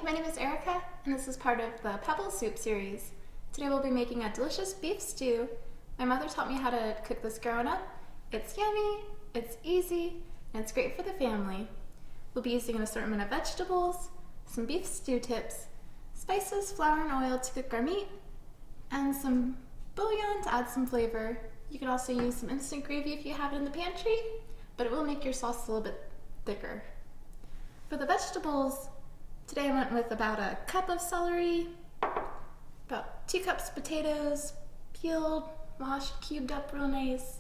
my name is Erica, and this is part of the Pebble Soup series. Today we'll be making a delicious beef stew. My mother taught me how to cook this growing up. It's yummy, it's easy, and it's great for the family. We'll be using an assortment of vegetables, some beef stew tips, spices, flour, and oil to cook our meat, and some bouillon to add some flavor. You can also use some instant gravy if you have it in the pantry, but it will make your sauce a little bit thicker. For the vegetables, today I went with about a cup of celery, about 2 cups potatoes, peeled, washed, cubed up real nice,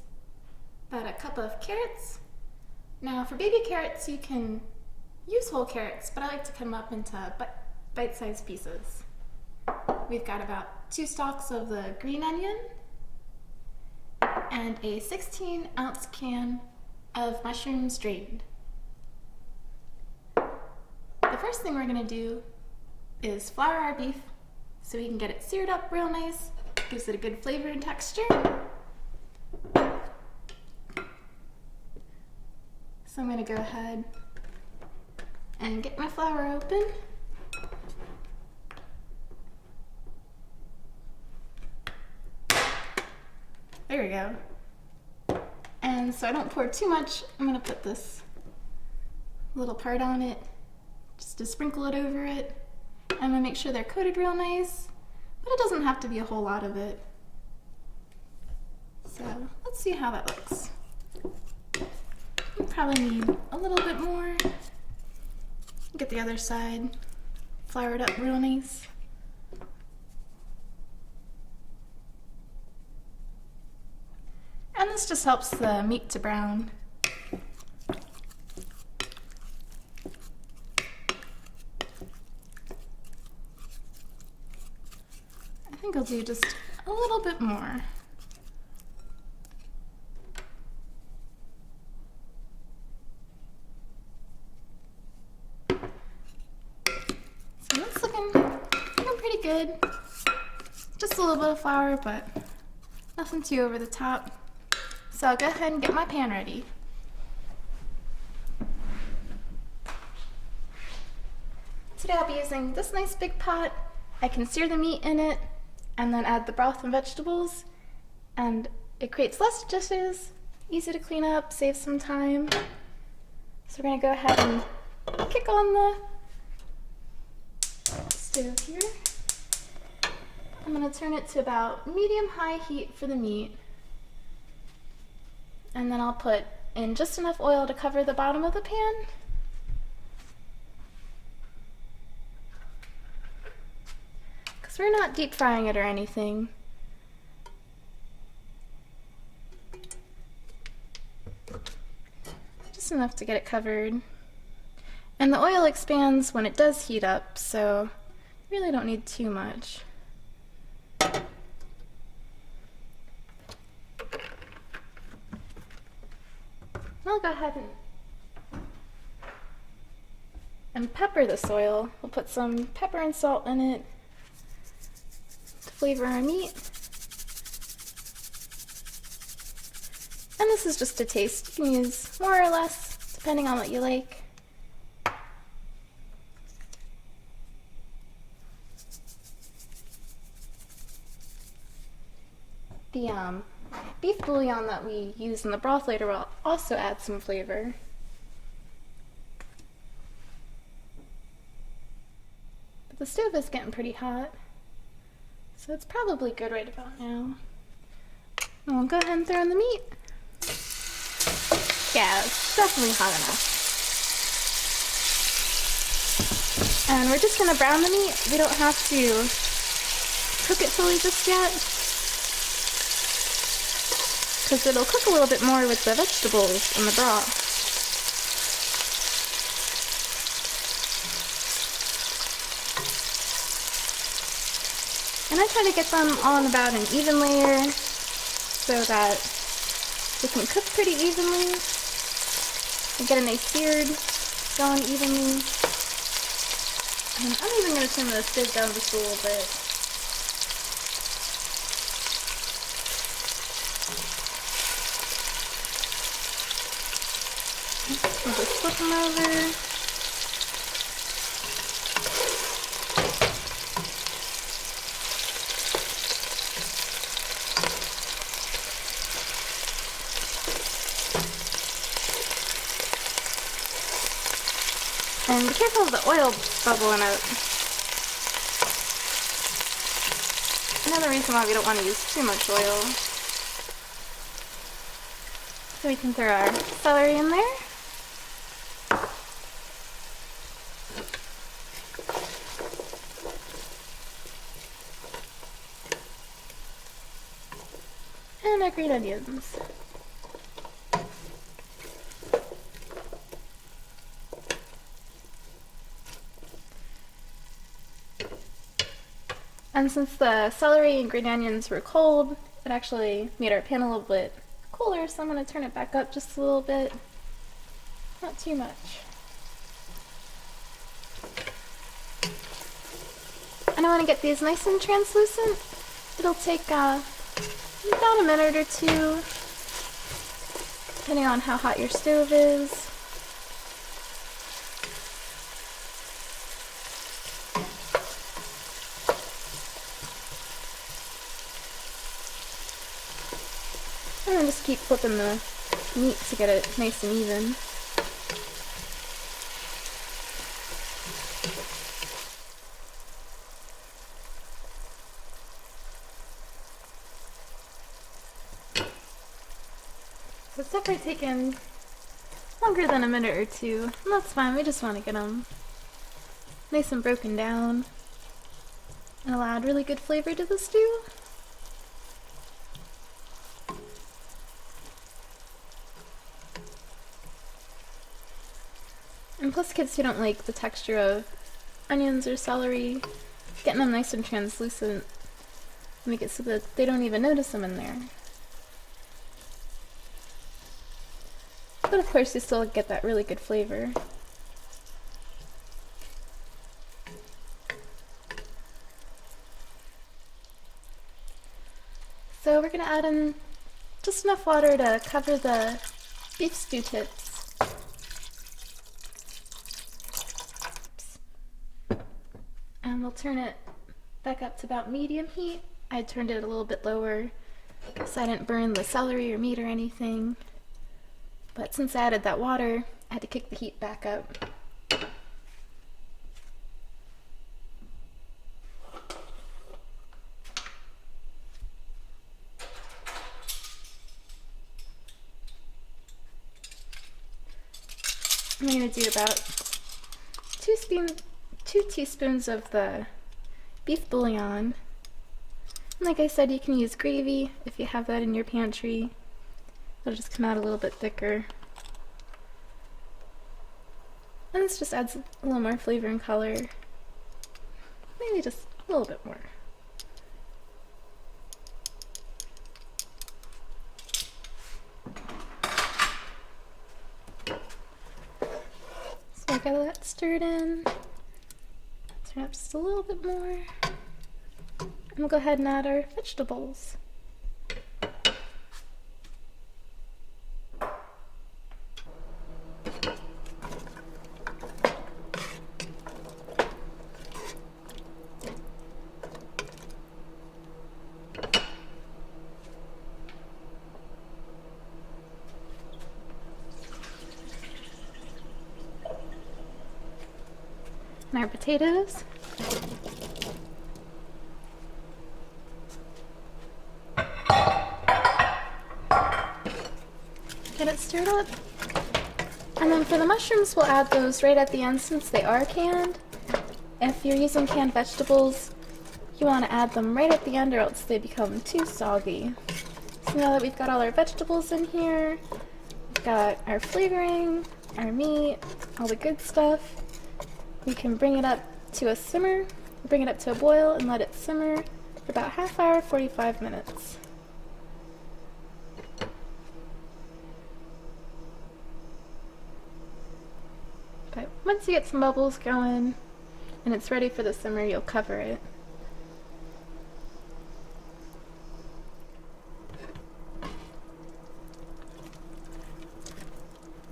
about a cup of carrots. Now for baby carrots, you can use whole carrots, but I like to cut them up into bite-sized pieces. We've got about 2 stalks of the green onion and a 16-ounce can of mushrooms drained. The first thing we're going to do is flour our beef so we can get it seared up real nice. Gives it a good flavor and texture. So I'm going to go ahead and get my flour open. There we go. And so I don't pour too much, I'm going to put this little part on it just to sprinkle it over it. I'm going to make sure they're coated real nice, but it doesn't have to be a whole lot of it. So let's see how that looks. You probably need a little bit more. Get the other side, flour it up real nice. And this just helps the meat to brown. I think I'll do just a little bit more. So that's looking pretty good. Just a little bit of flour, but nothing too over the top. So I'll go ahead and get my pan ready. Today I'll be using this nice big pot. I can sear the meat in it and then add the broth and vegetables, and it creates less dishes, easy to clean up, saves some time. So we're gonna go ahead and kick on the stove here. I'm gonna turn it to about medium-high heat for the meat. And then I'll put in just enough oil to cover the bottom of the pan. Because we're not deep frying it or anything. Just enough to get it covered. And the oil expands when it does heat up, so you really don't need too much. I'll go ahead and pepper this oil. We'll put some pepper and salt in it to flavor our meat. And this is just a taste. You can use more or less, depending on what you like. The beef bouillon that we use in the broth later will also add some flavor. But the stove is getting pretty hot, so it's probably good right about now. And we'll go ahead and throw in the meat. Yeah, it's definitely hot enough. And we're just going to brown the meat. We don't have to cook it fully just yet, because it'll cook a little bit more with the vegetables and the broth. And I try to get them on about an even layer so that they can cook pretty evenly and get a nice seared going evenly. And I'm even going to turn the stove down just a little bit. We'll just flip them over. And be careful of the oil bubble in it. Another reason why we don't want to use too much oil. So we can throw our celery in there. And our green onions. And since the celery and green onions were cold, it actually made our pan a little bit cooler, so I'm going to turn it back up just a little bit. Not too much. And I want to get these nice and translucent. It'll take about a minute or two, depending on how hot your stove is. And then just keep flipping the meat to get it nice and even. So it's definitely taken longer than a minute or two, and that's fine. We just want to get them nice and broken down and it'll add really good flavor to the stew. And plus kids who don't like the texture of onions or celery, getting them nice and translucent make it so that they don't even notice them in there. But of course you still get that really good flavor. So we're going to add in just enough water to cover the beef stew tips. And we'll turn it back up to about medium heat. I turned it a little bit lower so I didn't burn the celery or meat or anything. But since I added that water, I had to kick the heat back up. I'm going to do about 2 teaspoons of the beef bouillon. And like I said, you can use gravy if you have that in your pantry. It'll just come out a little bit thicker. And this just adds a little more flavor and color. Maybe just a little bit more. So I got that stirred in. Turn up just a little bit more. And we'll go ahead and add our vegetables. And our potatoes. Get it stirred up. And then for the mushrooms, we'll add those right at the end since they are canned. If you're using canned vegetables, you want to add them right at the end or else they become too soggy. So now that we've got all our vegetables in here, we've got our flavoring, our meat, all the good stuff, we can bring it up to a simmer, bring it up to a boil and let it simmer for about half hour, 45 minutes. But once you get some bubbles going and it's ready for the simmer, you'll cover it.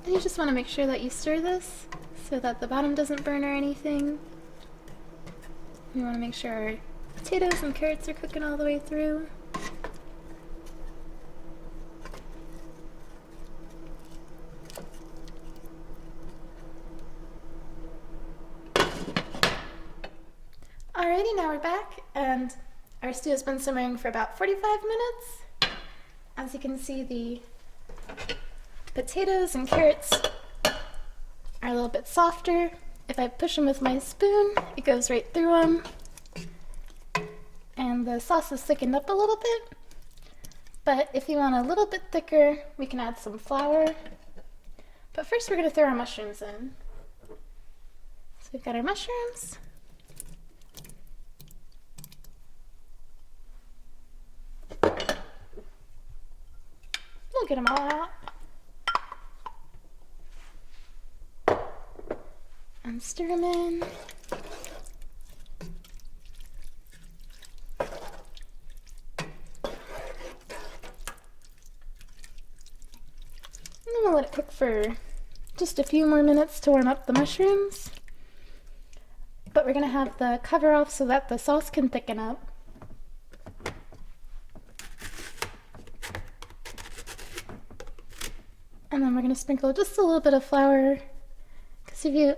And you just want to make sure that you stir this so that the bottom doesn't burn or anything. We want to make sure our potatoes and carrots are cooking all the way through. now we're back, and our stew has been simmering for about 45 minutes. As you can see, the potatoes and carrots are a little bit softer. If I push them with my spoon, it goes right through them. And the sauce is thickened up a little bit. But if you want a little bit thicker, we can add some flour. But first we're going to throw our mushrooms in. So we've got our mushrooms. We'll get them all out. And stir them in. And then we'll let it cook for just a few more minutes to warm up the mushrooms. But we're going to have the cover off so that the sauce can thicken up. And then we're going to sprinkle just a little bit of flour, because if you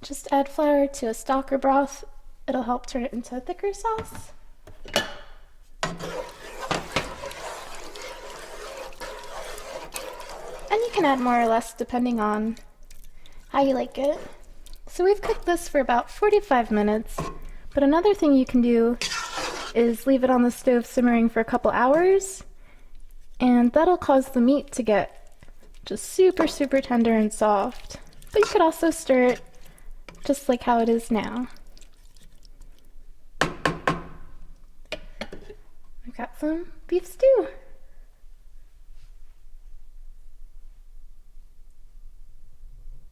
just add flour to a stock or broth, it'll help turn it into a thicker sauce. And you can add more or less depending on how you like it. So we've cooked this for about 45 minutes, but another thing you can do is leave it on the stove simmering for a couple hours, and that'll cause the meat to get just super, super tender and soft. But you could also stir it just like how it is now. We've got some beef stew.